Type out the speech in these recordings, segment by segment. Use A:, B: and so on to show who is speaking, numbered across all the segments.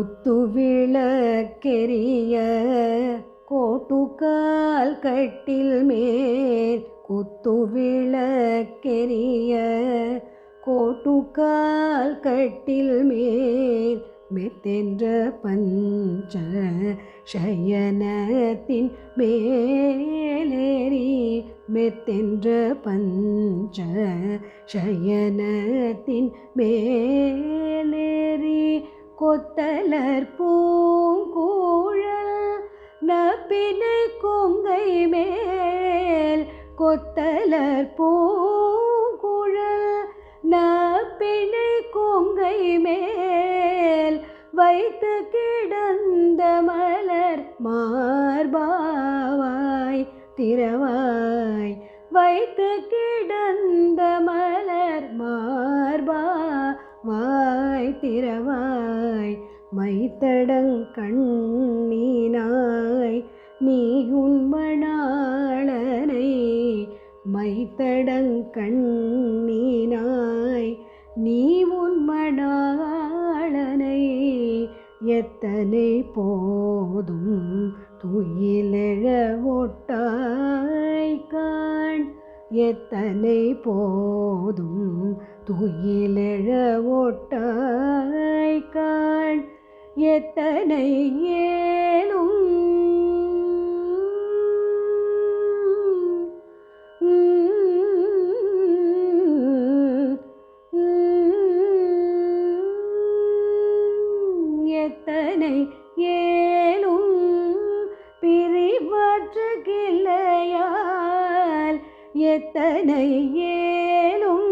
A: குத்துவிளக்கெரிய கோட்டுக்கால் கட்டில் மேல் குத்துவிளக்கெரிய கோட்டுக்கால் கட்டில் மேல் மெத்தென்ற பஞ்ச சயனத்தின் மேலேறி மெத்தென்ற பஞ்ச சயனத்தின் மேலேறி கொத்தலர் பூங்கூழல் நப்பினை கொங்கை மேல் கொத்தலர் பூங்குழல் நப்பினை கொங்கை மேல் வைத்து கிடந்த மலர் மார்பாவாய் திறவாய் வைத்து கிடந்த மலர் மார்பாவாய் திறவாய் மைத்தடங் கண்ணினாய் நீ உன்மணாளனை மைத்தடங் கண்ணினாய் நீ உன்மணாளனை எத்தனை போதும் துயிலெழ ஒட்டாய் காண் எத்தனை போதும் துயிலெழ ஒட்டாய் காண் எத்தனை ஏலும் எத்தனை ஏலும் பிரிவற்றுகில்லையால் எத்தனை ஏலும்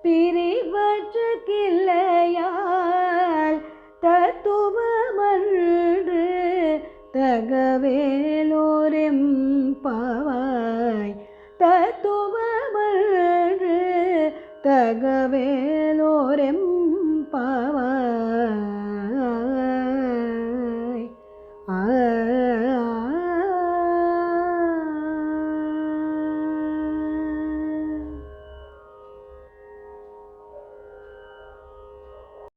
A: பிரிவற்றுகில்லையால் தத்துவமன்று தகவேலோரெம்பாவாய் தத்துவமன்று தகவேலோரெம்பாவாய்